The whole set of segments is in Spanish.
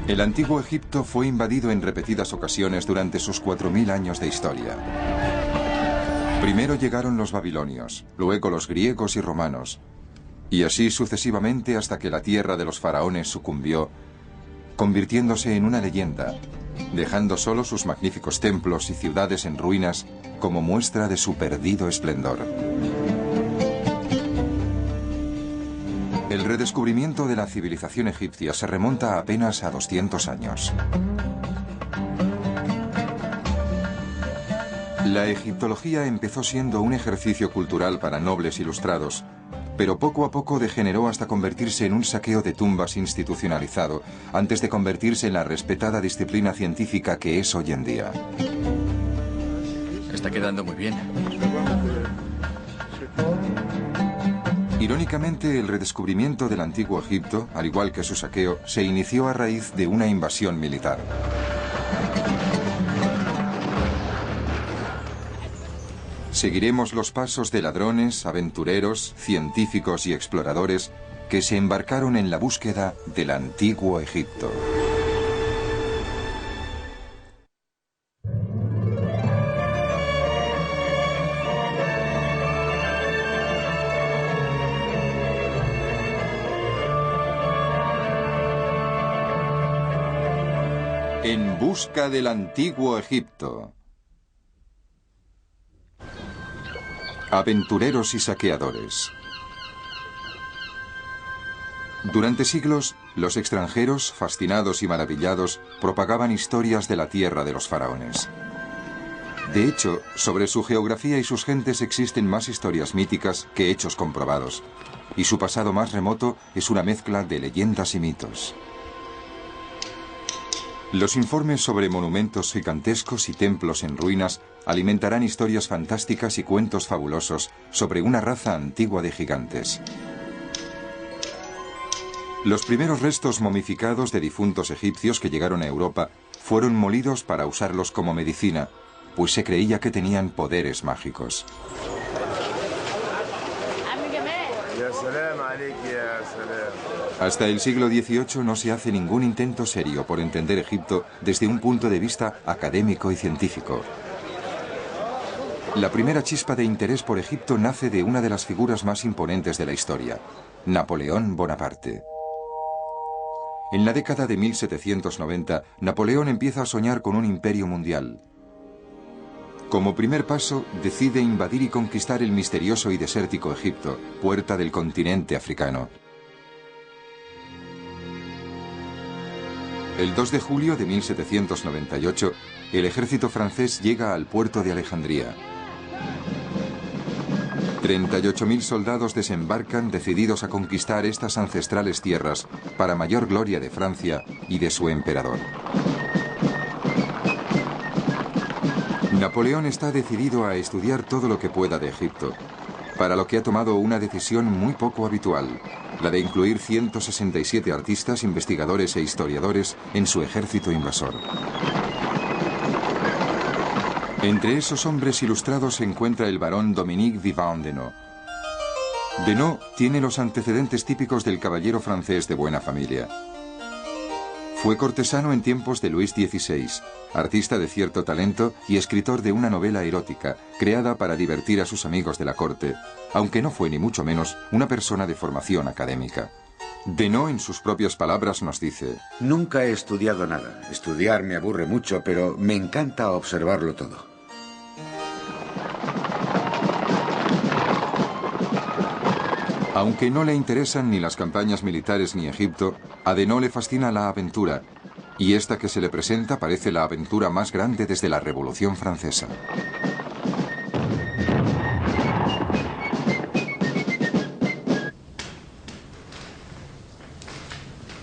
El antiguo Egipto fue invadido en repetidas ocasiones durante sus 4000 años de historia. Primero llegaron los babilonios, luego los griegos y romanos, y así sucesivamente hasta que la tierra de los faraones sucumbió, convirtiéndose en una leyenda, dejando solo sus magníficos templos y ciudades en ruinas como muestra de su perdido esplendor. El redescubrimiento de la civilización egipcia se remonta apenas a 200 años. La egiptología empezó siendo un ejercicio cultural para nobles ilustrados, pero poco a poco degeneró hasta convertirse en un saqueo de tumbas institucionalizado, antes de convertirse en la respetada disciplina científica que es hoy en día. Está quedando muy bien. Irónicamente, el redescubrimiento del antiguo Egipto, al igual que su saqueo, se inició a raíz de una invasión militar. Seguiremos los pasos de ladrones, aventureros, científicos y exploradores que se embarcaron en la búsqueda del antiguo Egipto. En busca del antiguo Egipto. Aventureros y saqueadores. Durante siglos, los extranjeros, fascinados y maravillados, propagaban historias de la tierra de los faraones. De hecho, sobre su geografía y sus gentes existen más historias míticas que hechos comprobados, y su pasado más remoto es una mezcla de leyendas y mitos. Los informes sobre monumentos gigantescos y templos en ruinas alimentarán historias fantásticas y cuentos fabulosos sobre una raza antigua de gigantes. Los primeros restos momificados de difuntos egipcios que llegaron a Europa fueron molidos para usarlos como medicina, pues se creía que tenían poderes mágicos. Hasta el siglo XVIII no se hace ningún intento serio por entender Egipto desde un punto de vista académico y científico. La primera chispa de interés por Egipto nace de una de las figuras más imponentes de la historia, Napoleón Bonaparte. En la década de 1790, Napoleón empieza a soñar con un imperio mundial. Como primer paso, decide invadir y conquistar el misterioso y desértico Egipto, puerta del continente africano. El 2 de julio de 1798, el ejército francés llega al puerto de Alejandría. 38.000 soldados desembarcan decididos a conquistar estas ancestrales tierras para mayor gloria de Francia y de su emperador. Napoleón está decidido a estudiar todo lo que pueda de Egipto, para lo que ha tomado una decisión muy poco habitual, la de incluir 167 artistas, investigadores e historiadores en su ejército invasor. Entre esos hombres ilustrados se encuentra el barón Dominique Vivant Denot. Denot tiene los antecedentes típicos del caballero francés de buena familia. Fue cortesano en tiempos de Luis XVI, artista de cierto talento y escritor de una novela erótica, creada para divertir a sus amigos de la corte, aunque no fue ni mucho menos una persona de formación académica. Denot, en sus propias palabras, nos dice: Nunca he estudiado nada. Estudiar me aburre mucho, pero me encanta observarlo todo. Aunque no le interesan ni las campañas militares ni Egipto, a Denot le fascina la aventura, y esta que se le presenta parece la aventura más grande desde la Revolución Francesa.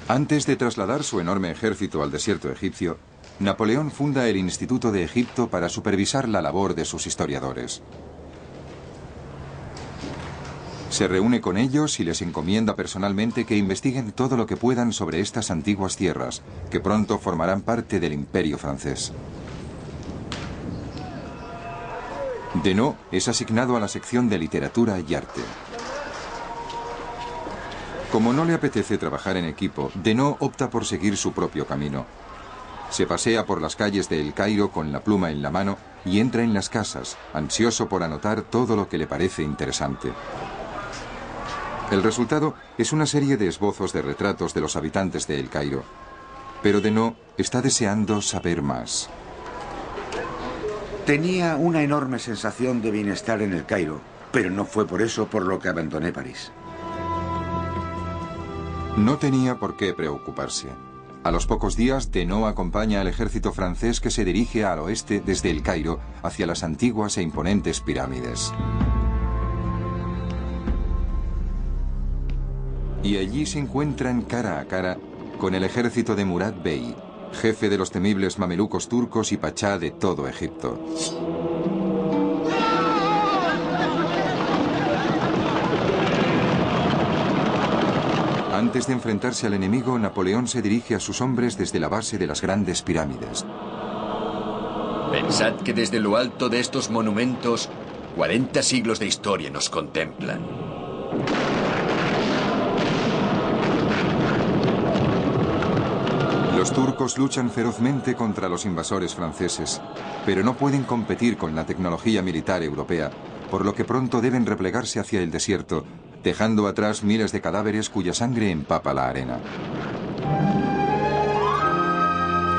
Antes de trasladar su enorme ejército al desierto egipcio, Napoleón funda el Instituto de Egipto para supervisar la labor de sus historiadores. Se reúne con ellos y les encomienda personalmente que investiguen todo lo que puedan sobre estas antiguas tierras, que pronto formarán parte del Imperio francés. Denot es asignado a la sección de literatura y arte. Como no le apetece trabajar en equipo, Denot opta por seguir su propio camino. Se pasea por las calles de El Cairo con la pluma en la mano y entra en las casas, ansioso por anotar todo lo que le parece interesante. El resultado es una serie de esbozos de retratos de los habitantes de El Cairo. Pero Denot está deseando saber más. Tenía una enorme sensación de bienestar en El Cairo, pero no fue por eso por lo que abandoné París. No tenía por qué preocuparse. A los pocos días, Denot acompaña al ejército francés que se dirige al oeste desde El Cairo hacia las antiguas e imponentes pirámides. Y allí se encuentran cara a cara con el ejército de Murad Bey, jefe de los temibles mamelucos turcos y pachá de todo Egipto. Antes de enfrentarse al enemigo, Napoleón se dirige a sus hombres desde la base de las grandes pirámides. Pensad que desde lo alto de estos monumentos, 40 siglos de historia nos contemplan. Los turcos luchan ferozmente contra los invasores franceses, pero no pueden competir con la tecnología militar europea, por lo que pronto deben replegarse hacia el desierto, dejando atrás miles de cadáveres cuya sangre empapa la arena.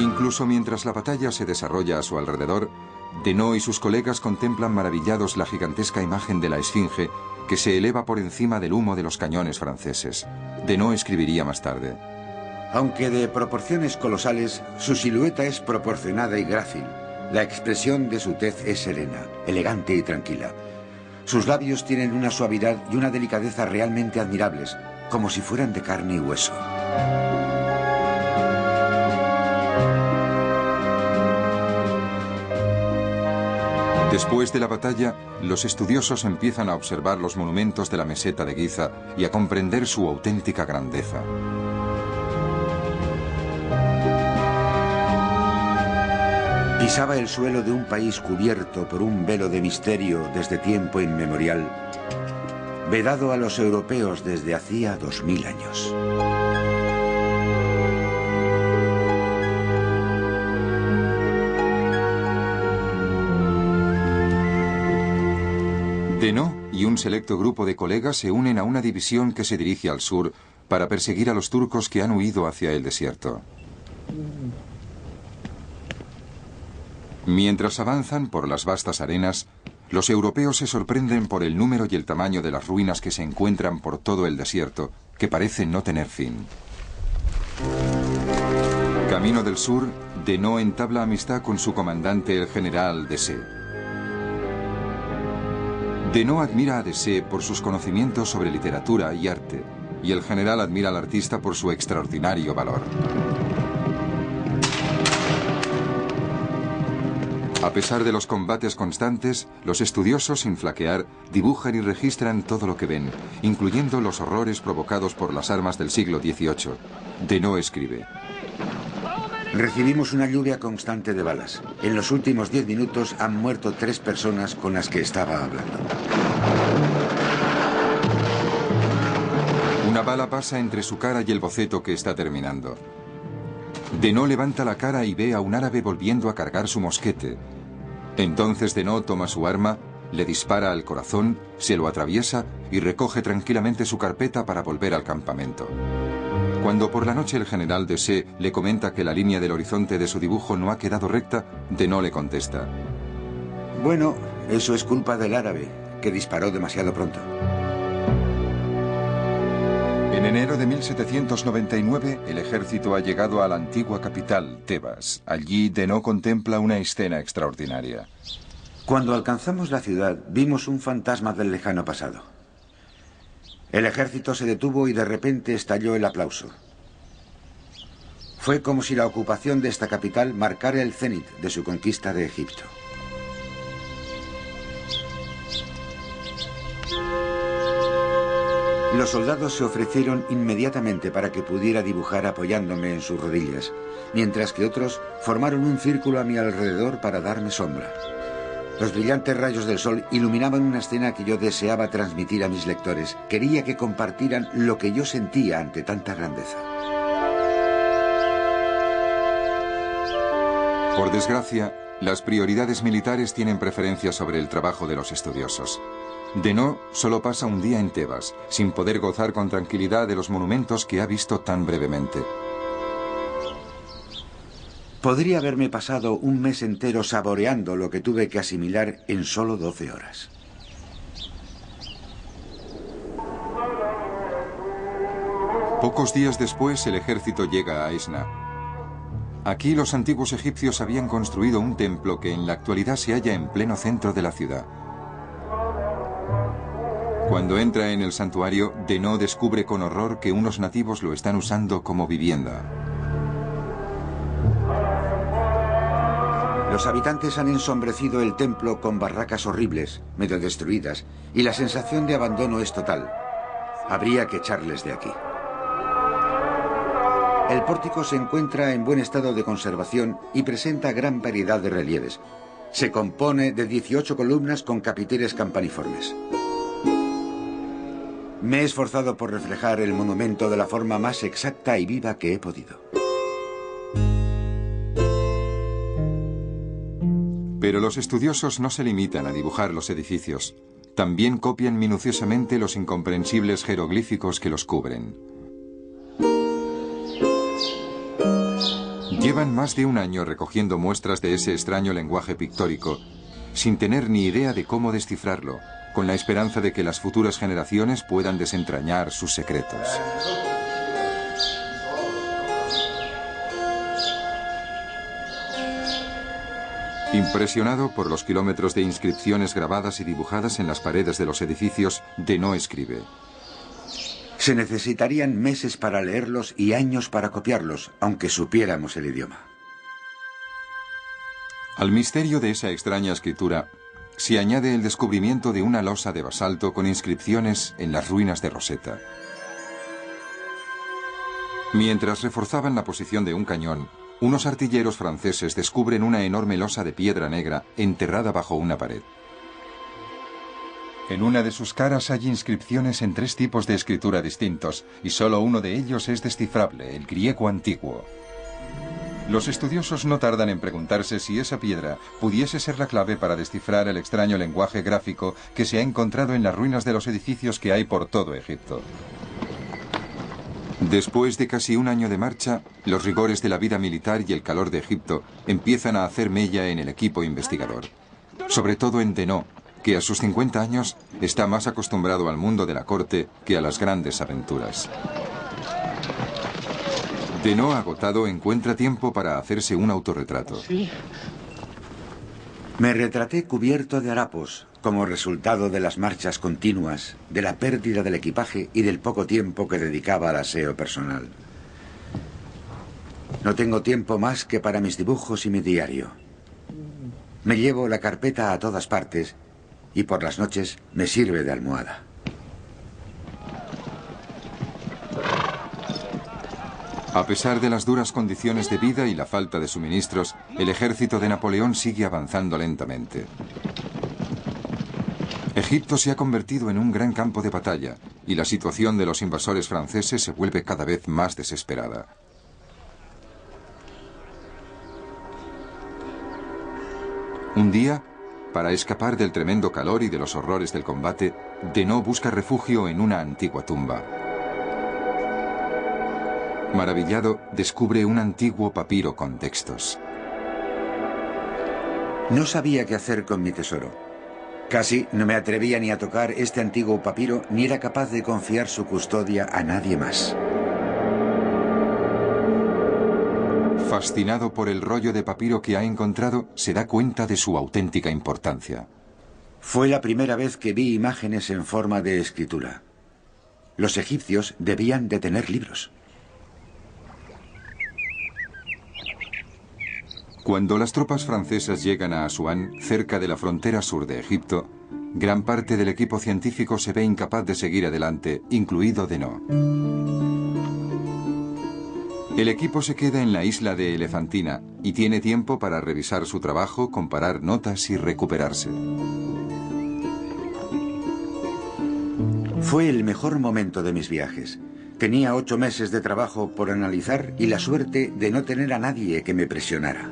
Incluso mientras la batalla se desarrolla a su alrededor, Denot y sus colegas contemplan maravillados la gigantesca imagen de la Esfinge que se eleva por encima del humo de los cañones franceses. Denot escribiría más tarde: Aunque de proporciones colosales, su silueta es proporcionada y grácil. La expresión de su tez es serena, elegante y tranquila. Sus labios tienen una suavidad y una delicadeza realmente admirables, como si fueran de carne y hueso. Después de la batalla, los estudiosos empiezan a observar los monumentos de la meseta de Giza y a comprender su auténtica grandeza. Pisaba el suelo de un país cubierto por un velo de misterio desde tiempo inmemorial, vedado a los europeos desde hacía 2000 años. Denot y un selecto grupo de colegas se unen a una división que se dirige al sur para perseguir a los turcos que han huido hacia el desierto. Mientras avanzan por las vastas arenas, los europeos se sorprenden por el número y el tamaño de las ruinas que se encuentran por todo el desierto, que parecen no tener fin. Camino del sur, Denot entabla amistad con su comandante, el general Desaix. Denot admira a Desaix por sus conocimientos sobre literatura y arte, y el general admira al artista por su extraordinario valor. A pesar de los combates constantes, los estudiosos, sin flaquear, dibujan y registran todo lo que ven, incluyendo los horrores provocados por las armas del siglo XVIII. Denot escribe: Recibimos una lluvia constante de balas. En los últimos 10 minutos han muerto 3 personas con las que estaba hablando. Una bala pasa entre su cara y el boceto que está terminando. Denot levanta la cara y ve a un árabe volviendo a cargar su mosquete. Entonces Denot toma su arma, le dispara al corazón, se lo atraviesa y recoge tranquilamente su carpeta para volver al campamento. Cuando por la noche el general Desaix le comenta que la línea del horizonte de su dibujo no ha quedado recta, Denot le contesta: Bueno, eso es culpa del árabe, que disparó demasiado pronto. En enero de 1799, el ejército ha llegado a la antigua capital, Tebas. Allí, Denot contempla una escena extraordinaria. Cuando alcanzamos la ciudad, vimos un fantasma del lejano pasado. El ejército se detuvo y de repente estalló el aplauso. Fue como si la ocupación de esta capital marcara el cenit de su conquista de Egipto. Los soldados se ofrecieron inmediatamente para que pudiera dibujar apoyándome en sus rodillas, mientras que otros formaron un círculo a mi alrededor para darme sombra. Los brillantes rayos del sol iluminaban una escena que yo deseaba transmitir a mis lectores. Quería que compartieran lo que yo sentía ante tanta grandeza. Por desgracia, las prioridades militares tienen preferencia sobre el trabajo de los estudiosos. Denot solo pasa un día en Tebas, sin poder gozar con tranquilidad de los monumentos que ha visto tan brevemente. Podría haberme pasado un mes entero saboreando lo que tuve que asimilar en solo 12 horas. Pocos días después, el ejército llega a Esna. Aquí los antiguos egipcios habían construido un templo que en la actualidad se halla en pleno centro de la ciudad. Cuando entra en el santuario, Denot descubre con horror que unos nativos lo están usando como vivienda. Los habitantes han ensombrecido el templo con barracas horribles, medio destruidas, y la sensación de abandono es total. Habría que echarles de aquí. El pórtico se encuentra en buen estado de conservación y presenta gran variedad de relieves. Se compone de 18 columnas con capiteles campaniformes. Me he esforzado por reflejar el monumento de la forma más exacta y viva que he podido. Pero los estudiosos no se limitan a dibujar los edificios. También copian minuciosamente los incomprensibles jeroglíficos que los cubren. Llevan más de un año recogiendo muestras de ese extraño lenguaje pictórico, sin tener ni idea de cómo descifrarlo, con la esperanza de que las futuras generaciones puedan desentrañar sus secretos. Impresionado por los kilómetros de inscripciones grabadas y dibujadas en las paredes de los edificios, Denot escribe: Se necesitarían meses para leerlos y años para copiarlos, aunque supiéramos el idioma. Al misterio de esa extraña escritura se añade el descubrimiento de una losa de basalto con inscripciones en las ruinas de Rosetta. Mientras reforzaban la posición de un cañón, unos artilleros franceses descubren una enorme losa de piedra negra enterrada bajo una pared. En una de sus caras hay inscripciones en 3 tipos de escritura distintos, y solo uno de ellos es descifrable, el griego antiguo. Los estudiosos no tardan en preguntarse si esa piedra pudiese ser la clave para descifrar el extraño lenguaje gráfico que se ha encontrado en las ruinas de los edificios que hay por todo Egipto. Después de casi un año de marcha, los rigores de la vida militar y el calor de Egipto empiezan a hacer mella en el equipo investigador. Sobre todo en Denot, que a sus 50 años está más acostumbrado al mundo de la corte que a las grandes aventuras. Denot, agotado, encuentra tiempo para hacerse un autorretrato. Me retraté cubierto de harapos, como resultado de las marchas continuas, de la pérdida del equipaje y del poco tiempo que dedicaba al aseo personal. No tengo tiempo más que para mis dibujos y mi diario. Me llevo la carpeta a todas partes y por las noches me sirve de almohada. A pesar de las duras condiciones de vida y la falta de suministros, el ejército de Napoleón sigue avanzando lentamente. Egipto se ha convertido en un gran campo de batalla y la situación de los invasores franceses se vuelve cada vez más desesperada. Un día, para escapar del tremendo calor y de los horrores del combate, Denot busca refugio en una antigua tumba. Maravillado, descubre un antiguo papiro con textos. No sabía qué hacer con mi tesoro. Casi no me atrevía ni a tocar este antiguo papiro, ni era capaz de confiar su custodia a nadie más. Fascinado por el rollo de papiro que ha encontrado, se da cuenta de su auténtica importancia. Fue la primera vez que vi imágenes en forma de escritura. Los egipcios debían de tener libros. Cuando las tropas francesas llegan a Asuán, cerca de la frontera sur de Egipto, gran parte del equipo científico se ve incapaz de seguir adelante, incluido Denot. El equipo se queda en la isla de Elefantina y tiene tiempo para revisar su trabajo, comparar notas y recuperarse. Fue el mejor momento de mis viajes. Tenía 8 meses de trabajo por analizar y la suerte de no tener a nadie que me presionara.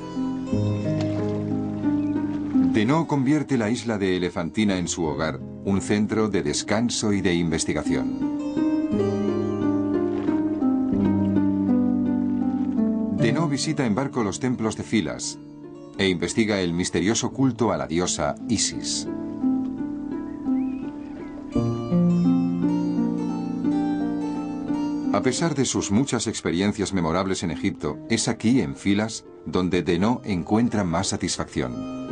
Denot convierte la isla de Elefantina en su hogar, un centro de descanso y de investigación. Denot visita en barco los templos de Filas e investiga el misterioso culto a la diosa Isis. A pesar de sus muchas experiencias memorables en Egipto, es aquí, en Filas, donde Denot encuentra más satisfacción.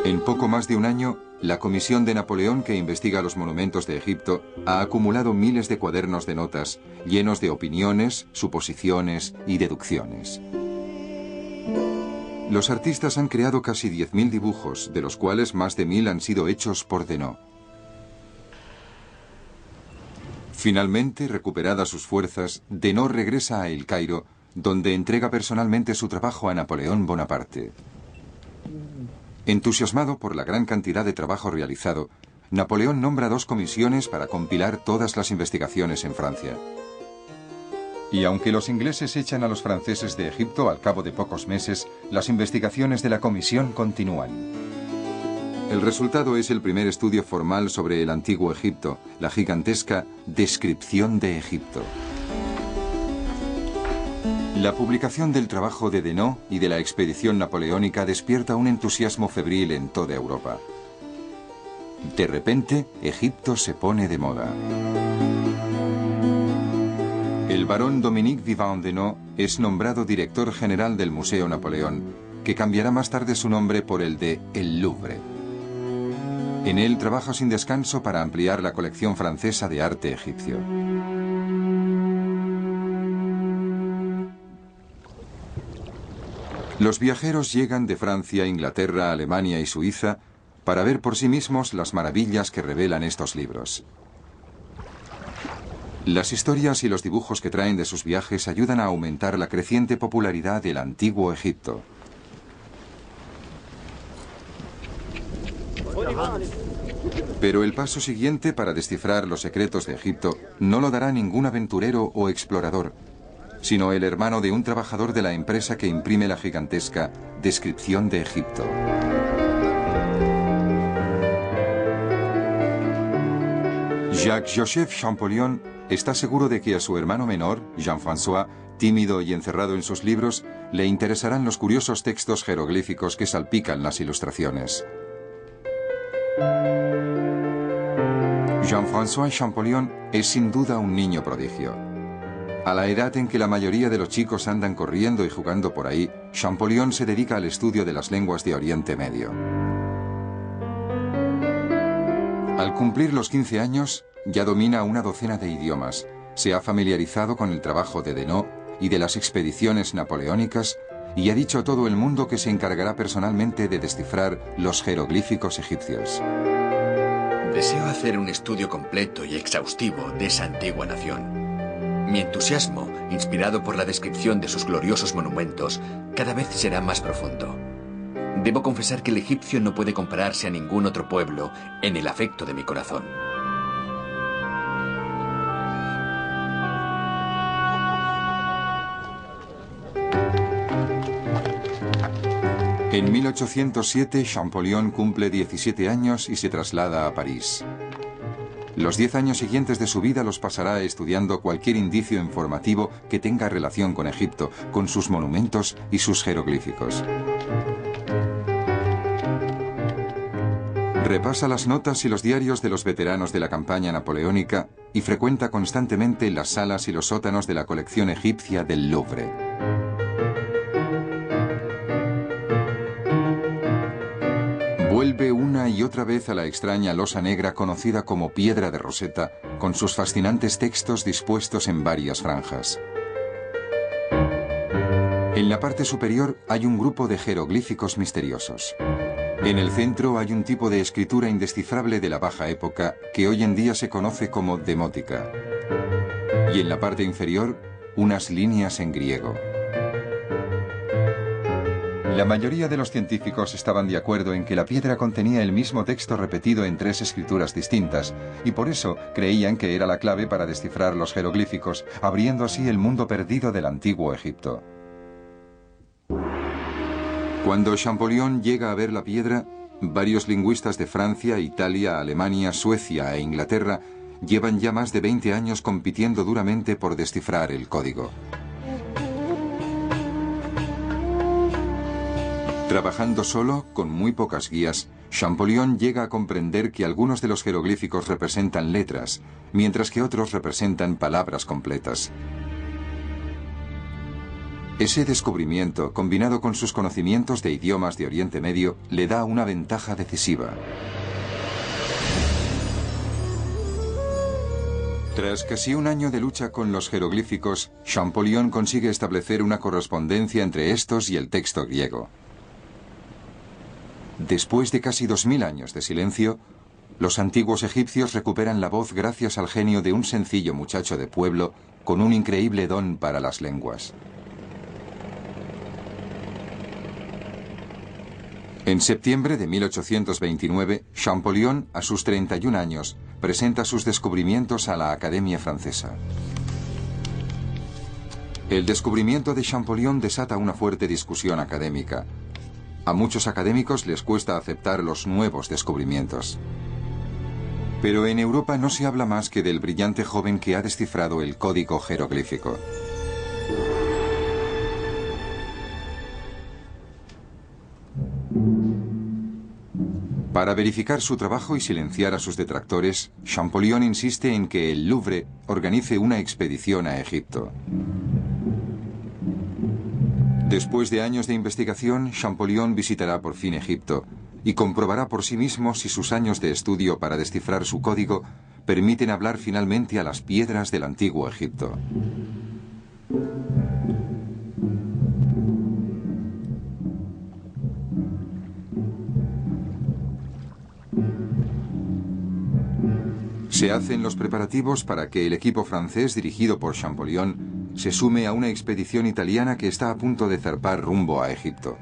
En poco más de un año, la comisión de Napoleón que investiga los monumentos de Egipto ha acumulado miles de cuadernos de notas, llenos de opiniones, suposiciones y deducciones. Los artistas han creado casi 10.000 dibujos, de los cuales más de 1.000 han sido hechos por Denot. Finalmente, recuperadas sus fuerzas, Denot regresa a El Cairo, donde entrega personalmente su trabajo a Napoleón Bonaparte. Entusiasmado por la gran cantidad de trabajo realizado, Napoleón nombra 2 comisiones para compilar todas las investigaciones en Francia. Y aunque los ingleses echan a los franceses de Egipto al cabo de pocos meses, las investigaciones de la comisión continúan. El resultado es el primer estudio formal sobre el antiguo Egipto, la gigantesca Descripción de Egipto. La publicación del trabajo de Denot y de la expedición napoleónica despierta un entusiasmo febril en toda Europa. De repente, Egipto se pone de moda. El barón Dominique Vivant Denot es nombrado director general del Museo Napoleón, que cambiará más tarde su nombre por el de El Louvre. En él trabaja sin descanso para ampliar la colección francesa de arte egipcio. Los viajeros llegan de Francia, Inglaterra, Alemania y Suiza para ver por sí mismos las maravillas que revelan estos libros. Las historias y los dibujos que traen de sus viajes ayudan a aumentar la creciente popularidad del antiguo Egipto. Pero el paso siguiente para descifrar los secretos de Egipto no lo dará ningún aventurero o explorador, sino el hermano de un trabajador de la empresa que imprime la gigantesca Descripción de Egipto. Jacques-Joseph Champollion está seguro de que a su hermano menor, Jean-François, tímido y encerrado en sus libros, le interesarán los curiosos textos jeroglíficos que salpican las ilustraciones. Jean-François Champollion es sin duda un niño prodigio. A la edad en que la mayoría de los chicos andan corriendo y jugando por ahí, Champollion se dedica al estudio de las lenguas de Oriente Medio. Al cumplir los 15 años, ya domina una docena de idiomas, se ha familiarizado con el trabajo de Denot y de las expediciones napoleónicas y ha dicho a todo el mundo que se encargará personalmente de descifrar los jeroglíficos egipcios. Deseo hacer un estudio completo y exhaustivo de esa antigua nación. Mi entusiasmo, inspirado por la descripción de sus gloriosos monumentos, cada vez será más profundo. Debo confesar que el egipcio no puede compararse a ningún otro pueblo en el afecto de mi corazón. En 1807, Champollion cumple 17 años y se traslada a París. Los 10 años siguientes de su vida los pasará estudiando cualquier indicio informativo que tenga relación con Egipto, con sus monumentos y sus jeroglíficos. Repasa las notas y los diarios de los veteranos de la campaña napoleónica y frecuenta constantemente las salas y los sótanos de la colección egipcia del Louvre. Vuelve una y otra vez a la extraña losa negra conocida como Piedra de Roseta, con sus fascinantes textos dispuestos en varias franjas. En la parte superior hay un grupo de jeroglíficos misteriosos. En el centro hay un tipo de escritura indescifrable de la baja época que hoy en día se conoce como demótica. Y en la parte inferior, unas líneas en griego. La mayoría de los científicos estaban de acuerdo en que la piedra contenía el mismo texto repetido en 3 escrituras distintas, y por eso creían que era la clave para descifrar los jeroglíficos, abriendo así el mundo perdido del antiguo Egipto. Cuando Champollion llega a ver la piedra, varios lingüistas de Francia, Italia, Alemania, Suecia e Inglaterra llevan ya más de 20 años compitiendo duramente por descifrar el código. Trabajando solo, con muy pocas guías, Champollion llega a comprender que algunos de los jeroglíficos representan letras, mientras que otros representan palabras completas. Ese descubrimiento, combinado con sus conocimientos de idiomas de Oriente Medio, le da una ventaja decisiva. Tras casi un año de lucha con los jeroglíficos, Champollion consigue establecer una correspondencia entre estos y el texto griego. Después de casi 2000 años de silencio, los antiguos egipcios recuperan la voz gracias al genio de un sencillo muchacho de pueblo con un increíble don para las lenguas. En septiembre de 1829, Champollion, a sus 31 años, presenta sus descubrimientos a la Academia Francesa. El descubrimiento de Champollion desata una fuerte discusión académica. A muchos académicos les cuesta aceptar los nuevos descubrimientos. Pero en Europa no se habla más que del brillante joven que ha descifrado el código jeroglífico. Para verificar su trabajo y silenciar a sus detractores, Champollion insiste en que el Louvre organice una expedición a Egipto. Después de años de investigación, Champollion visitará por fin Egipto y comprobará por sí mismo si sus años de estudio para descifrar su código permiten hablar finalmente a las piedras del antiguo Egipto. Se hacen los preparativos para que el equipo francés dirigido por Champollion se sume a una expedición italiana que está a punto de zarpar rumbo a Egipto.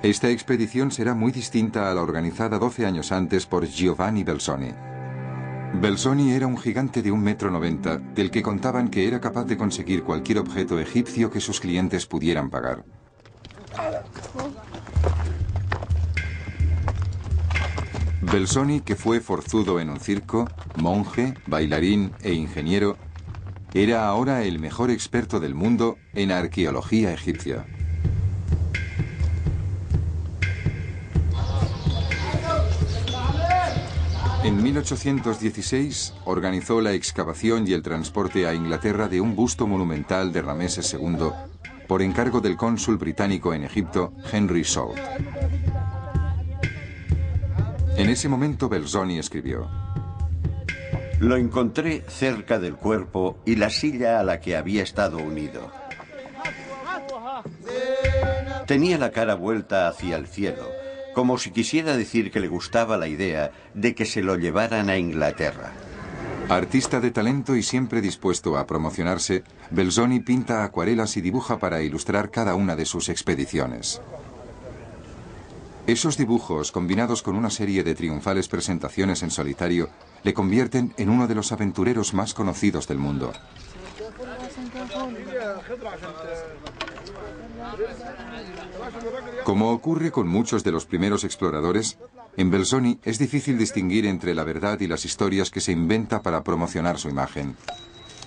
Esta expedición será muy distinta a la organizada 12 años antes por Giovanni Belzoni. Belzoni era un gigante de 1,90 m, del que contaban que era capaz de conseguir cualquier objeto egipcio que sus clientes pudieran pagar. Belzoni, que fue forzudo en un circo, monje, bailarín e ingeniero, era ahora el mejor experto del mundo en arqueología egipcia. En 1816 organizó la excavación y el transporte a Inglaterra de un busto monumental de Rameses II por encargo del cónsul británico en Egipto, Henry Salt. En ese momento Belzoni escribió: Lo encontré cerca del cuerpo y la silla a la que había estado unido. Tenía la cara vuelta hacia el cielo, como si quisiera decir que le gustaba la idea de que se lo llevaran a Inglaterra. Artista de talento y siempre dispuesto a promocionarse, Belzoni pinta acuarelas y dibuja para ilustrar cada una de sus expediciones. Esos dibujos, combinados con una serie de triunfales presentaciones en solitario, le convierten en uno de los aventureros más conocidos del mundo. Como ocurre con muchos de los primeros exploradores, en Belzoni es difícil distinguir entre la verdad y las historias que se inventa para promocionar su imagen.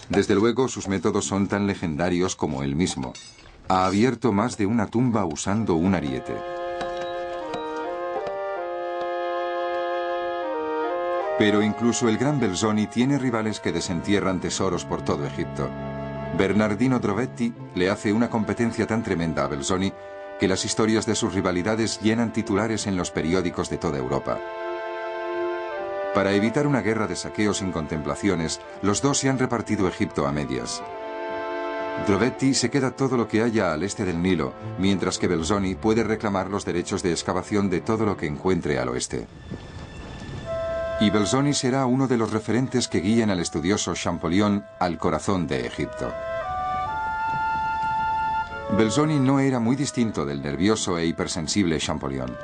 Desde luego, sus métodos son tan legendarios como él mismo. Ha abierto más de una tumba usando un ariete. Pero incluso el gran Belzoni tiene rivales que desentierran tesoros por todo Egipto. Bernardino Drovetti le hace una competencia tan tremenda a Belzoni que las historias de sus rivalidades llenan titulares en los periódicos de toda Europa. Para evitar una guerra de saqueos sin contemplaciones, los dos se han repartido Egipto a medias. Drovetti se queda todo lo que haya al este del Nilo, mientras que Belzoni puede reclamar los derechos de excavación de todo lo que encuentre al oeste. Y Belzoni será uno de los referentes que guíen al estudioso Champollion al corazón de Egipto. Belzoni no era muy distinto del nervioso e hipersensible Champollion.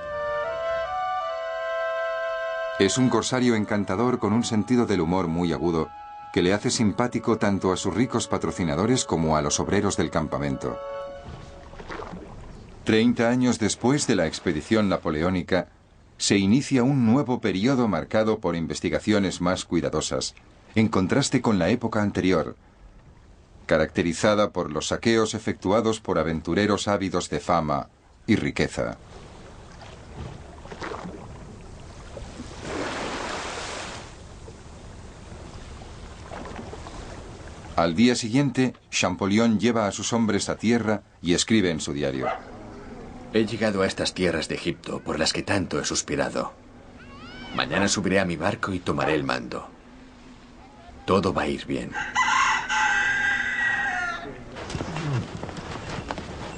Es un corsario encantador con un sentido del humor muy agudo que le hace simpático tanto a sus ricos patrocinadores como a los obreros del campamento. 30 años después de la expedición napoleónica, se inicia un nuevo periodo marcado por investigaciones más cuidadosas, en contraste con la época anterior, caracterizada por los saqueos efectuados por aventureros ávidos de fama y riqueza. Al día siguiente, Champollion lleva a sus hombres a tierra y escribe en su diario: He llegado a estas tierras de Egipto por las que tanto he suspirado. Mañana subiré a mi barco y tomaré el mando. Todo va a ir bien.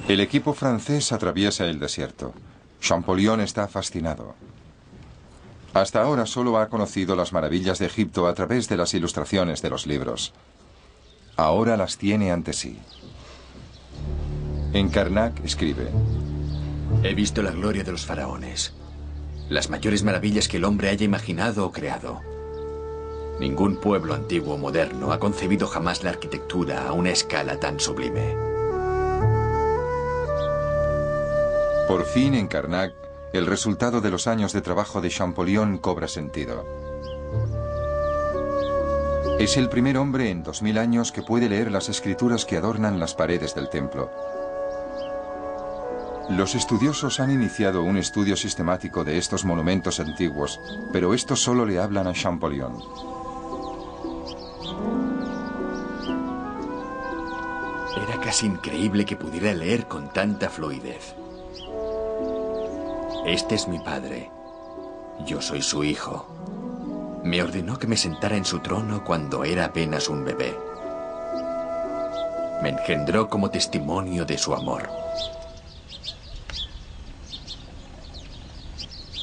El equipo francés atraviesa el desierto. Champollion está fascinado. Hasta ahora solo ha conocido las maravillas de Egipto a través de las ilustraciones de los libros. Ahora las tiene ante sí. En Karnak escribe: He visto la gloria de los faraones, las mayores maravillas que el hombre haya imaginado o creado. Ningún pueblo antiguo o moderno ha concebido jamás la arquitectura a una escala tan sublime. Por fin en Karnak, el resultado de los años de trabajo de Champollion cobra sentido. Es el primer hombre en 2000 años que puede leer las escrituras que adornan las paredes del templo. Los estudiosos han iniciado un estudio sistemático de estos monumentos antiguos, pero estos solo le hablan a Champollion. Era casi increíble que pudiera leer con tanta fluidez. Este es mi padre. Yo soy su hijo. Me ordenó que me sentara en su trono cuando era apenas un bebé. Me engendró como testimonio de su amor.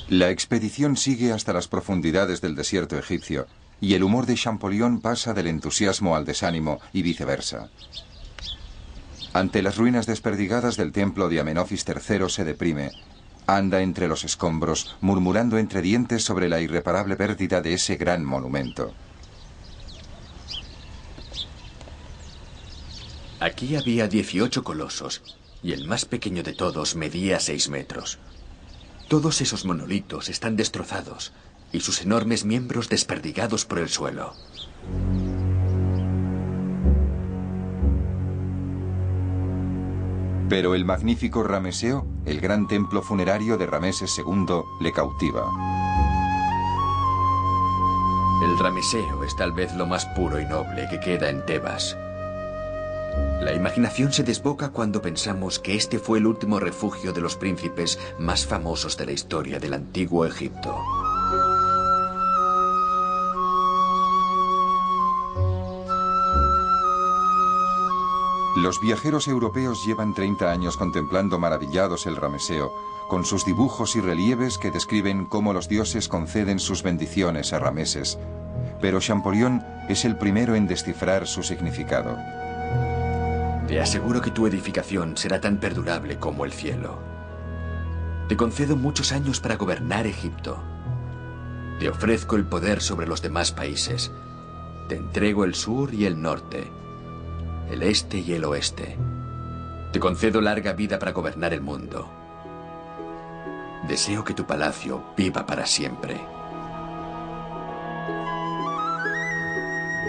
La expedición sigue hasta las profundidades del desierto egipcio, y el humor de Champollion pasa del entusiasmo al desánimo y viceversa. Ante las ruinas desperdigadas del templo de Amenofis III se deprime. Anda entre los escombros, murmurando entre dientes sobre la irreparable pérdida de ese gran monumento. Aquí había 18 colosos, y el más pequeño de todos medía 6 metros. Todos esos monolitos están destrozados, y sus enormes miembros desperdigados por el suelo. Pero el magnífico Rameseo, el gran templo funerario de Rameses II, le cautiva. El Rameseo es tal vez lo más puro y noble que queda en Tebas. La imaginación se desboca cuando pensamos que este fue el último refugio de los príncipes más famosos de la historia del antiguo Egipto. Los viajeros europeos llevan 30 años contemplando maravillados el Rameseo, con sus dibujos y relieves que describen cómo los dioses conceden sus bendiciones a Rameses. Pero Champollion es el primero en descifrar su significado. Te aseguro que tu edificación será tan perdurable como el cielo. Te concedo muchos años para gobernar Egipto. Te ofrezco el poder sobre los demás países. Te entrego el sur y el norte, el este y el oeste. Te concedo larga vida para gobernar el mundo. Deseo que tu palacio viva para siempre.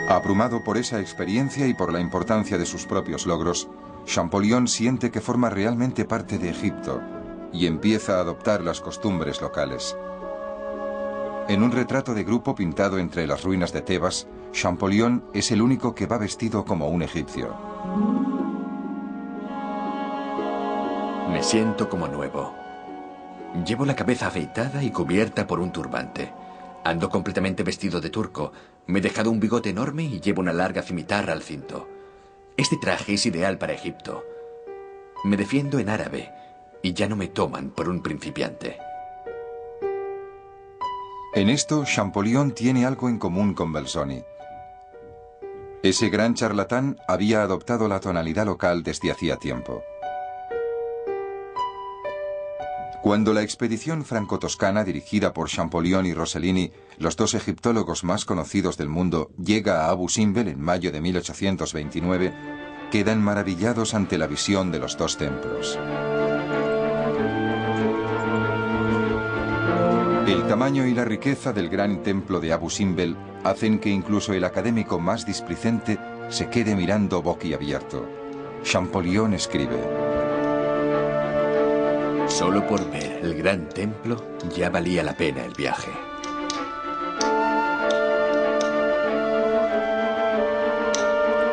Abrumado por esa experiencia y por la importancia de sus propios logros, Champollion siente que forma realmente parte de Egipto y empieza a adoptar las costumbres locales. En un retrato de grupo pintado entre las ruinas de Tebas, Champollion es el único que va vestido como un egipcio. Me siento como nuevo. Llevo la cabeza afeitada y cubierta por un turbante. Ando completamente vestido de turco. Me he dejado un bigote enorme y llevo una larga cimitarra al cinto. Este traje es ideal para Egipto. Me defiendo en árabe y ya no me toman por un principiante. En esto, Champollion tiene algo en común con Belzoni. Ese gran charlatán había adoptado la tonalidad local desde hacía tiempo. Cuando la expedición franco-toscana dirigida por Champollion y Rossellini, los dos egiptólogos más conocidos del mundo, llega a Abu Simbel en mayo de 1829, quedan maravillados ante la visión de los dos templos. El tamaño y la riqueza del gran templo de Abu Simbel hacen que incluso el académico más displicente se quede mirando boquiabierto. Champollion escribe: Solo por ver el gran templo ya valía la pena el viaje.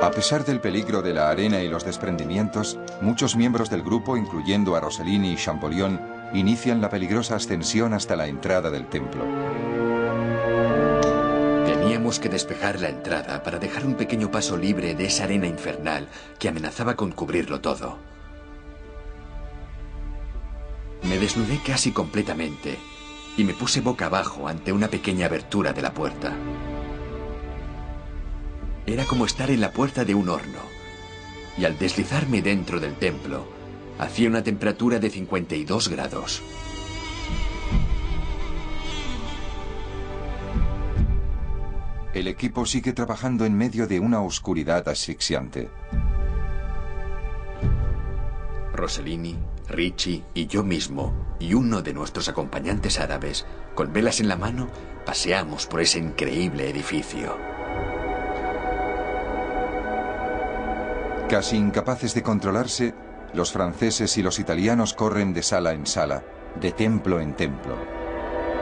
A pesar del peligro de la arena y los desprendimientos, muchos miembros del grupo, incluyendo a Rossellini y Champollion, inician la peligrosa ascensión hasta la entrada del templo. Teníamos que despejar la entrada para dejar un pequeño paso libre de esa arena infernal que amenazaba con cubrirlo todo. Me desnudé casi completamente y me puse boca abajo ante una pequeña abertura de la puerta. Era como estar en la puerta de un horno, y al deslizarme dentro del templo, hacía una temperatura de 52 grados. El equipo sigue trabajando en medio de una oscuridad asfixiante. Rossellini, Ricci y yo mismo, y uno de nuestros acompañantes árabes, con velas en la mano, paseamos por ese increíble edificio. Casi incapaces de controlarse, los franceses y los italianos corren de sala en sala, de templo en templo.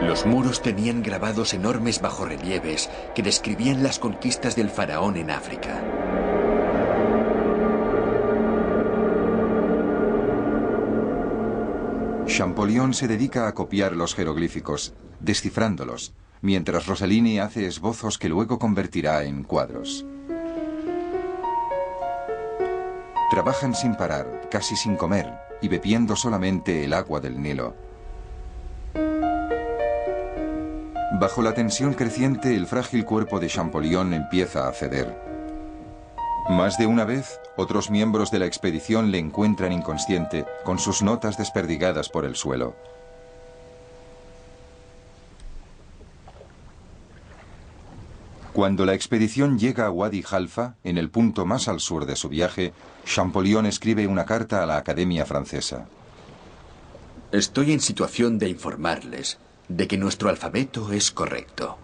Los muros tenían grabados enormes bajorrelieves que describían las conquistas del faraón en África. Champollion se dedica a copiar los jeroglíficos, descifrándolos, mientras Rossellini hace esbozos que luego convertirá en cuadros. Trabajan sin parar, casi sin comer, y bebiendo solamente el agua del Nilo. Bajo la tensión creciente, el frágil cuerpo de Champollion empieza a ceder. Más de una vez, otros miembros de la expedición le encuentran inconsciente, con sus notas desperdigadas por el suelo. Cuando la expedición llega a Wadi Halfa, en el punto más al sur de su viaje, Champollion escribe una carta a la Academia Francesa. Estoy en situación de informarles de que nuestro alfabeto es correcto.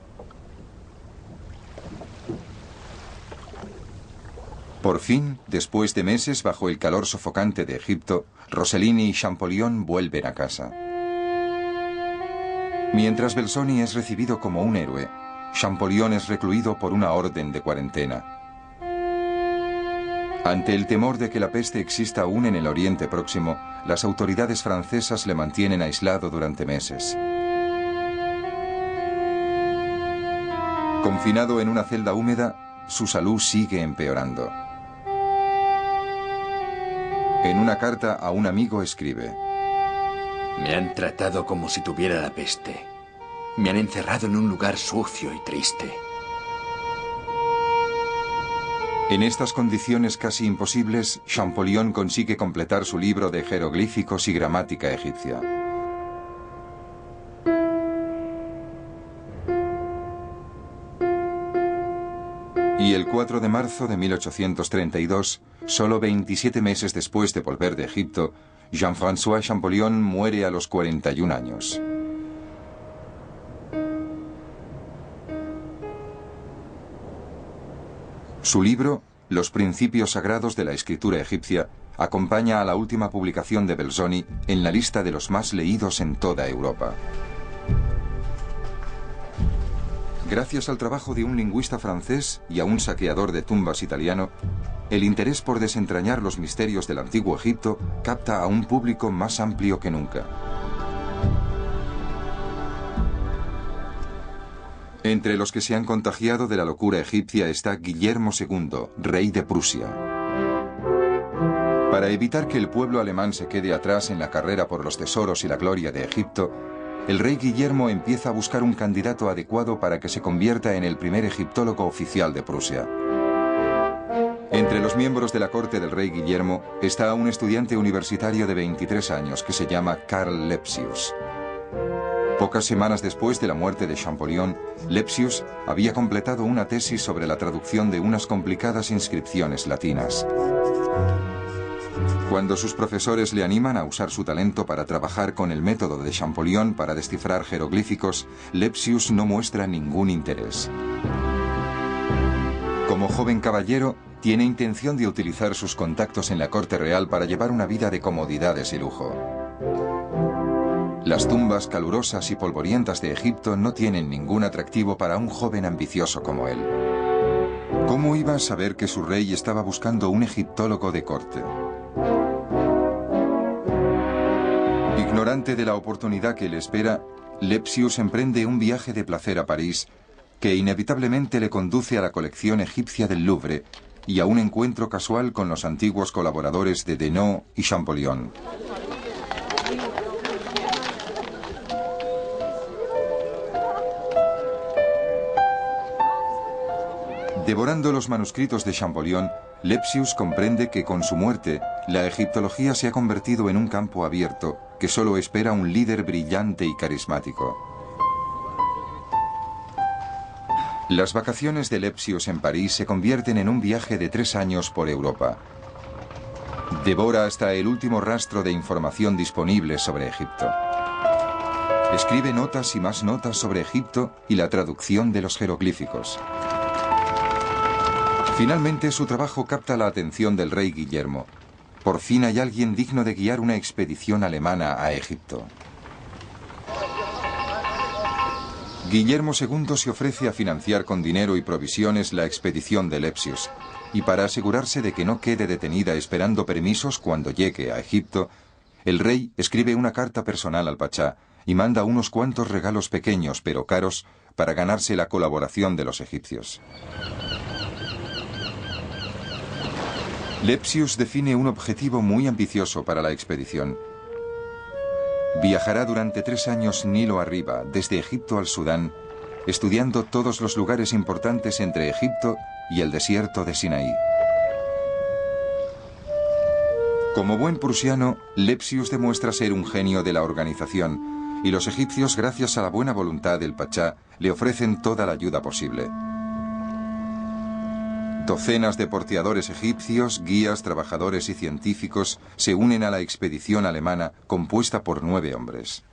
Por fin, después de meses bajo el calor sofocante de Egipto, Rossellini y Champollion vuelven a casa. Mientras Belzoni es recibido como un héroe, Champollion es recluido por una orden de cuarentena. Ante el temor de que la peste exista aún en el Oriente Próximo, las autoridades francesas le mantienen aislado durante meses. Confinado en una celda húmeda, su salud sigue empeorando. En una carta a un amigo escribe: Me han tratado como si tuviera la peste. Me han encerrado en un lugar sucio y triste. En estas condiciones casi imposibles, Champollion consigue completar su libro de jeroglíficos y gramática egipcia. Y el 4 de marzo de 1832, solo 27 meses después de volver de Egipto, Jean-François Champollion muere a los 41 años. Su libro, Los principios sagrados de la escritura egipcia, acompaña a la última publicación de Belzoni en la lista de los más leídos en toda Europa. Gracias al trabajo de un lingüista francés y a un saqueador de tumbas italiano, el interés por desentrañar los misterios del antiguo Egipto capta a un público más amplio que nunca. Entre los que se han contagiado de la locura egipcia está Guillermo II, rey de Prusia. Para evitar que el pueblo alemán se quede atrás en la carrera por los tesoros y la gloria de Egipto, el rey Guillermo empieza a buscar un candidato adecuado para que se convierta en el primer egiptólogo oficial de Prusia. Entre los miembros de la corte del rey Guillermo está un estudiante universitario de 23 años que se llama Karl Lepsius. Pocas semanas después de la muerte de Champollion, Lepsius había completado una tesis sobre la traducción de unas complicadas inscripciones latinas. Cuando sus profesores le animan a usar su talento para trabajar con el método de Champollion para descifrar jeroglíficos, Lepsius no muestra ningún interés. Como joven caballero, tiene intención de utilizar sus contactos en la corte real para llevar una vida de comodidades y lujo. Las tumbas calurosas y polvorientas de Egipto no tienen ningún atractivo para un joven ambicioso como él. ¿Cómo iba a saber que su rey estaba buscando un egiptólogo de corte? Ignorante de la oportunidad que le espera, Lepsius emprende un viaje de placer a París que inevitablemente le conduce a la colección egipcia del Louvre y a un encuentro casual con los antiguos colaboradores de Denot y Champollion. Devorando los manuscritos de Champollion, Lepsius comprende que con su muerte, la egiptología se ha convertido en un campo abierto que solo espera un líder brillante y carismático. Las vacaciones de Lepsius en París se convierten en un viaje de 3 años por Europa. Devora hasta el último rastro de información disponible sobre Egipto. Escribe notas y más notas sobre Egipto y la traducción de los jeroglíficos. Finalmente, su trabajo capta la atención del rey Guillermo. Por fin hay alguien digno de guiar una expedición alemana a Egipto. Guillermo II se ofrece a financiar con dinero y provisiones la expedición de Lepsius, y para asegurarse de que no quede detenida esperando permisos cuando llegue a Egipto, el rey escribe una carta personal al pachá y manda unos cuantos regalos pequeños pero caros para ganarse la colaboración de los egipcios. Lepsius define un objetivo muy ambicioso para la expedición. Viajará durante 3 años Nilo arriba, desde Egipto al Sudán, estudiando todos los lugares importantes entre Egipto y el desierto de Sinaí. Como buen prusiano, Lepsius demuestra ser un genio de la organización, y los egipcios, gracias a la buena voluntad del pachá, le ofrecen toda la ayuda posible. Docenas de porteadores egipcios, guías, trabajadores y científicos se unen a la expedición alemana compuesta por 9 hombres.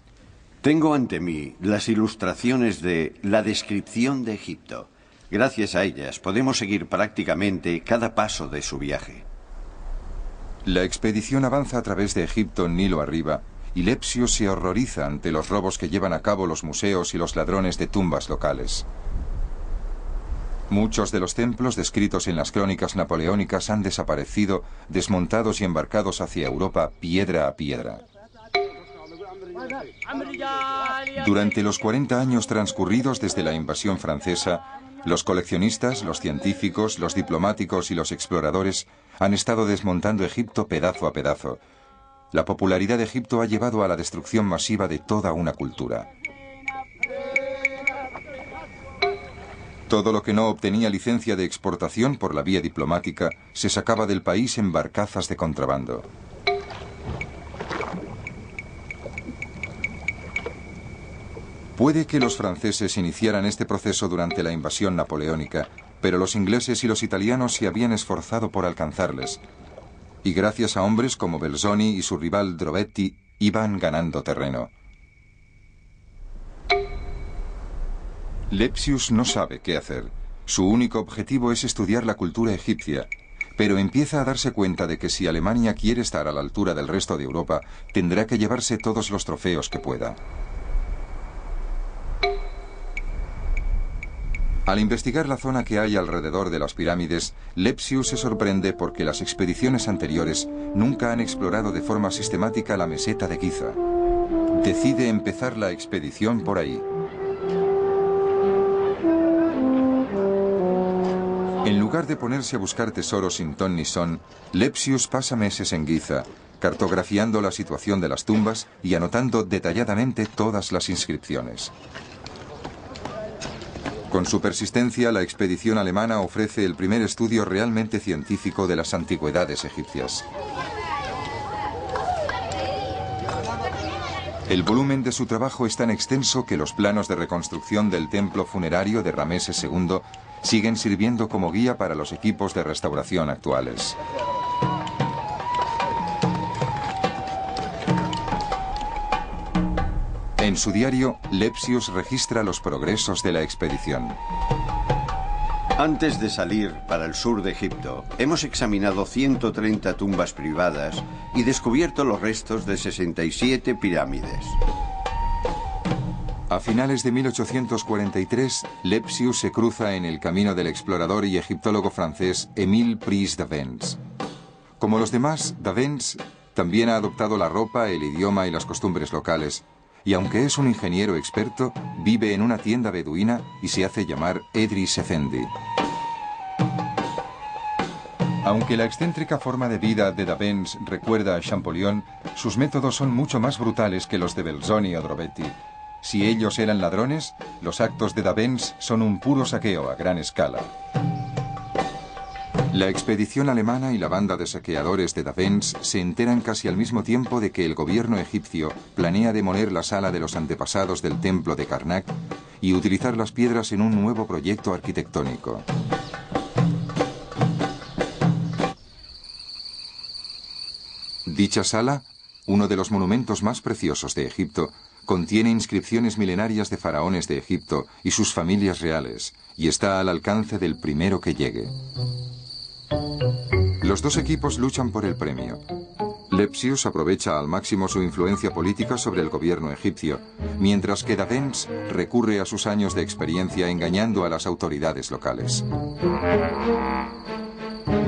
Tengo ante mí las ilustraciones de la descripción de Egipto. Gracias a ellas podemos seguir prácticamente cada paso de su viaje. La expedición avanza a través de Egipto Nilo arriba y Lepsius se horroriza ante los robos que llevan a cabo los museos y los ladrones de tumbas locales. Muchos de los templos descritos en las crónicas napoleónicas han desaparecido, desmontados y embarcados hacia Europa piedra a piedra. Durante los 40 años transcurridos desde la invasión francesa, los coleccionistas, los científicos, los diplomáticos y los exploradores han estado desmontando Egipto pedazo a pedazo. La popularidad de Egipto ha llevado a la destrucción masiva de toda una cultura. Todo lo que no obtenía licencia de exportación por la vía diplomática se sacaba del país en barcazas de contrabando. Puede que los franceses iniciaran este proceso durante la invasión napoleónica, pero los ingleses y los italianos se habían esforzado por alcanzarles, y gracias a hombres como Belzoni y su rival Drobetti iban ganando terreno. Lepsius no sabe qué hacer. Su único objetivo es estudiar la cultura egipcia, pero empieza a darse cuenta de que si Alemania quiere estar a la altura del resto de Europa, tendrá que llevarse todos los trofeos que pueda. Al investigar la zona que hay alrededor de las pirámides, Lepsius se sorprende porque las expediciones anteriores nunca han explorado de forma sistemática la meseta de Giza. Decide empezar la expedición por ahí. En lugar de ponerse a buscar tesoros sin ton ni son, Lepsius pasa meses en Giza, cartografiando la situación de las tumbas y anotando detalladamente todas las inscripciones. Con su persistencia, la expedición alemana ofrece el primer estudio realmente científico de las antigüedades egipcias. El volumen de su trabajo es tan extenso que los planos de reconstrucción del templo funerario de Rameses II siguen sirviendo como guía para los equipos de restauración actuales. En su diario, Lepsius registra los progresos de la expedición. Antes de salir para el sur de Egipto, hemos examinado 130 tumbas privadas y descubierto los restos de 67 pirámides. A finales de 1843, Lepsius se cruza en el camino del explorador y egiptólogo francés Émile Pries d'Avesnes. Como los demás, d'Avesnes también ha adoptado la ropa, el idioma y las costumbres locales, y aunque es un ingeniero experto, vive en una tienda beduina y se hace llamar Edris Effendi. Aunque la excéntrica forma de vida de d'Avesnes recuerda a Champollion, sus métodos son mucho más brutales que los de Belzoni o Drobetti. Si ellos eran ladrones, los actos de d'Avesnes son un puro saqueo a gran escala. La expedición alemana y la banda de saqueadores de d'Avesnes se enteran casi al mismo tiempo de que el gobierno egipcio planea demoler la sala de los antepasados del templo de Karnak y utilizar las piedras en un nuevo proyecto arquitectónico. Dicha sala, uno de los monumentos más preciosos de Egipto, contiene inscripciones milenarias de faraones de Egipto y sus familias reales, y está al alcance del primero que llegue. Los dos equipos luchan por el premio. Lepsius aprovecha al máximo su influencia política sobre el gobierno egipcio, mientras que d'Avesnes recurre a sus años de experiencia engañando a las autoridades locales.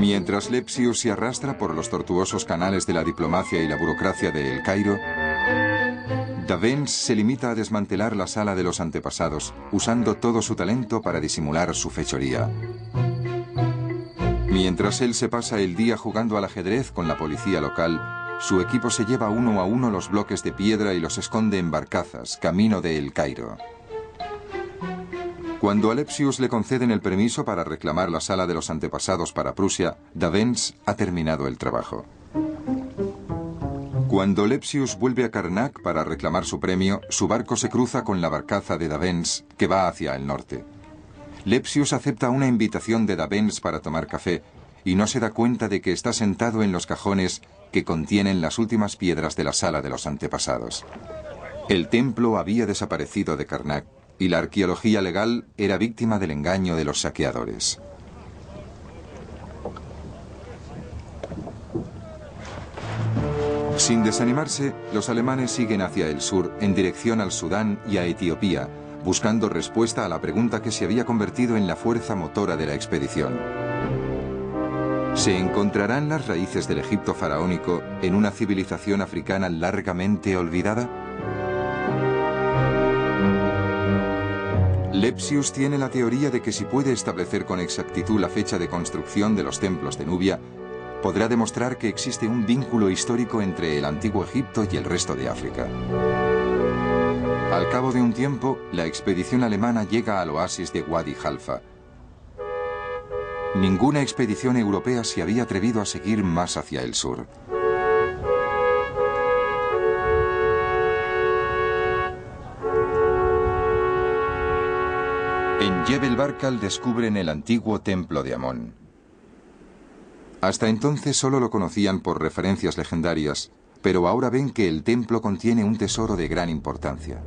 Mientras Lepsius se arrastra por los tortuosos canales de la diplomacia y la burocracia de El Cairo, d'Avesnes se limita a desmantelar la sala de los antepasados, usando todo su talento para disimular su fechoría. Mientras él se pasa el día jugando al ajedrez con la policía local, su equipo se lleva uno a uno los bloques de piedra y los esconde en barcazas, camino de El Cairo. Cuando a Lepsius le conceden el permiso para reclamar la sala de los antepasados para Prusia, d'Avesnes ha terminado el trabajo. Cuando Lepsius vuelve a Karnak para reclamar su premio, su barco se cruza con la barcaza de d'Avesnes, que va hacia el norte. Lepsius acepta una invitación de d'Avesnes para tomar café y no se da cuenta de que está sentado en los cajones que contienen las últimas piedras de la sala de los antepasados. El templo había desaparecido de Karnak y la arqueología legal era víctima del engaño de los saqueadores. Sin desanimarse, los alemanes siguen hacia el sur, en dirección al Sudán y a Etiopía, buscando respuesta a la pregunta que se había convertido en la fuerza motora de la expedición. ¿Se encontrarán las raíces del Egipto faraónico en una civilización africana largamente olvidada? Lepsius tiene la teoría de que si puede establecer con exactitud la fecha de construcción de los templos de Nubia, podrá demostrar que existe un vínculo histórico entre el antiguo Egipto y el resto de África. Al cabo de un tiempo, la expedición alemana llega al oasis de Wadi Halfa. Ninguna expedición europea se había atrevido a seguir más hacia el sur. En Jebel Barkal descubren el antiguo templo de Amón. Hasta entonces solo lo conocían por referencias legendarias, pero ahora ven que el templo contiene un tesoro de gran importancia.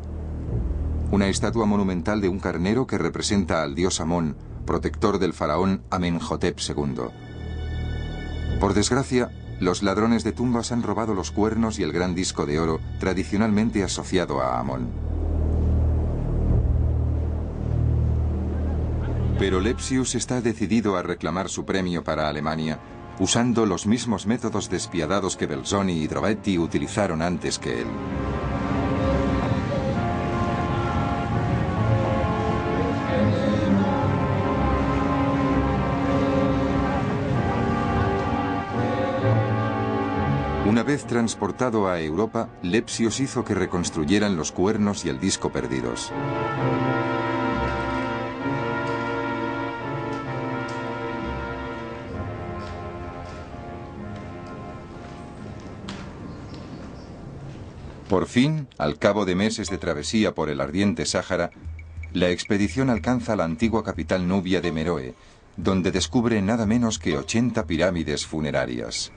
Una estatua monumental de un carnero que representa al dios Amón, protector del faraón Amenhotep II. Por desgracia, los ladrones de tumbas han robado los cuernos y el gran disco de oro tradicionalmente asociado a Amón. Pero Lepsius está decidido a reclamar su premio para Alemania, usando los mismos métodos despiadados que Belzoni y Drobetti utilizaron antes que él. Una vez transportado a Europa, Lepsius hizo que reconstruyeran los cuernos y el disco perdidos. Por fin, al cabo de meses de travesía por el ardiente Sáhara, la expedición alcanza la antigua capital nubia de Meroe, donde descubre nada menos que 80 pirámides funerarias.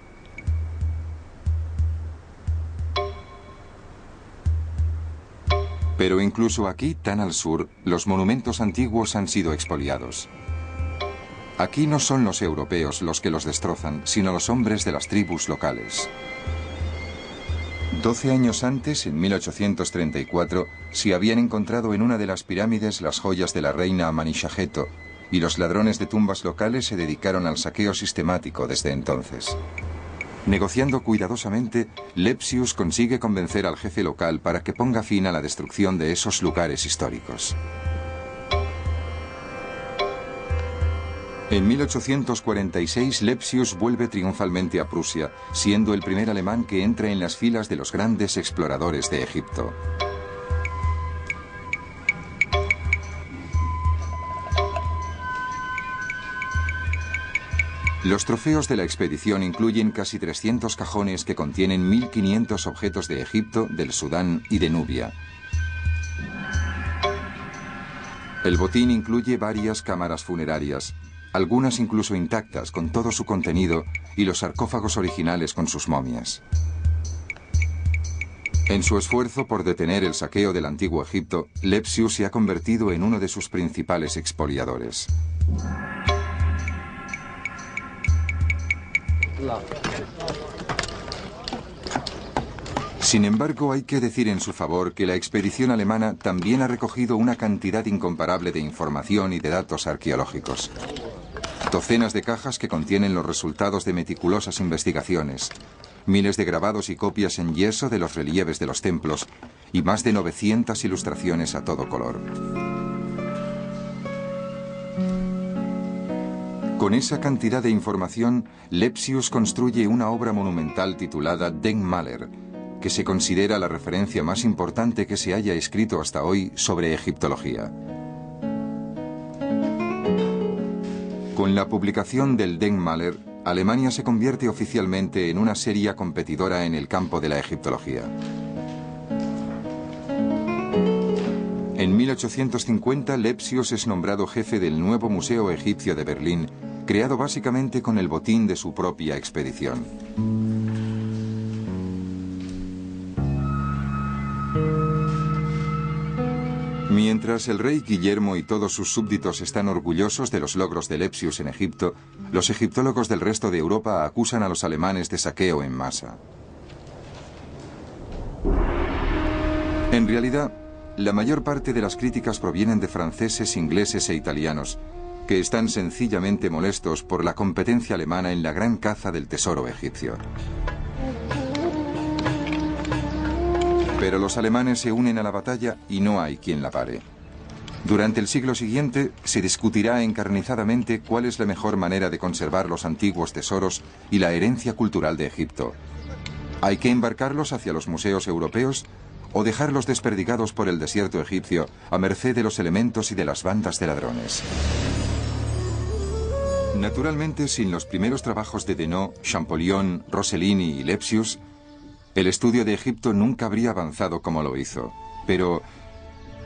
Pero incluso aquí, tan al sur, los monumentos antiguos han sido expoliados. Aquí no son los europeos los que los destrozan, sino los hombres de las tribus locales. 12 años antes, en 1834, se habían encontrado en una de las pirámides las joyas de la reina Amenishaheto, y los ladrones de tumbas locales se dedicaron al saqueo sistemático desde entonces. Negociando cuidadosamente, Lepsius consigue convencer al jefe local para que ponga fin a la destrucción de esos lugares históricos. En 1846, Lepsius vuelve triunfalmente a Prusia, siendo el primer alemán que entra en las filas de los grandes exploradores de Egipto. Los trofeos de la expedición incluyen casi 300 cajones que contienen 1500 objetos de Egipto, del Sudán y de Nubia. El botín incluye varias cámaras funerarias, algunas incluso intactas con todo su contenido, y los sarcófagos originales con sus momias. En su esfuerzo por detener el saqueo del antiguo Egipto, Lepsius se ha convertido en uno de sus principales expoliadores. Sin embargo, hay que decir en su favor que la expedición alemana también ha recogido una cantidad incomparable de información y de datos arqueológicos. Docenas de cajas que contienen los resultados de meticulosas investigaciones, miles de grabados y copias en yeso de los relieves de los templos y más de 900 ilustraciones a todo color. Con esa cantidad de información, Lepsius construye una obra monumental titulada Denkmäler, que se considera la referencia más importante que se haya escrito hasta hoy sobre egiptología. Con la publicación del Denkmäler, Alemania se convierte oficialmente en una seria competidora en el campo de la egiptología. En 1850, Lepsius es nombrado jefe del nuevo Museo Egipcio de Berlín, creado básicamente con el botín de su propia expedición. Mientras el rey Guillermo y todos sus súbditos están orgullosos de los logros de Lepsius en Egipto, los egiptólogos del resto de Europa acusan a los alemanes de saqueo en masa. En realidad, la mayor parte de las críticas provienen de franceses, ingleses e italianos, que están sencillamente molestos por la competencia alemana en la gran caza del tesoro egipcio. Pero los alemanes se unen a la batalla y no hay quien la pare. Durante el siglo siguiente se discutirá encarnizadamente cuál es la mejor manera de conservar los antiguos tesoros y la herencia cultural de Egipto. ¿Hay que embarcarlos hacia los museos europeos o dejarlos desperdigados por el desierto egipcio a merced de los elementos y de las bandas de ladrones? Naturalmente, sin los primeros trabajos de Denot, Champollion, Rossellini y Lepsius, el estudio de Egipto nunca habría avanzado como lo hizo. Pero,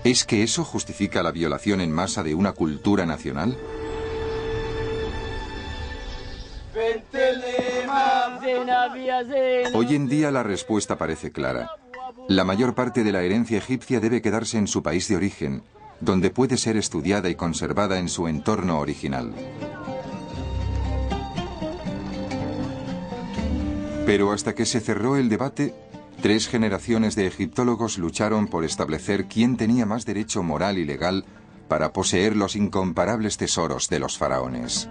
¿es que eso justifica la violación en masa de una cultura nacional? Hoy en día la respuesta parece clara. La mayor parte de la herencia egipcia debe quedarse en su país de origen, donde puede ser estudiada y conservada en su entorno original. Pero hasta que se cerró el debate, 3 generaciones de egiptólogos lucharon por establecer quién tenía más derecho moral y legal para poseer los incomparables tesoros de los faraones.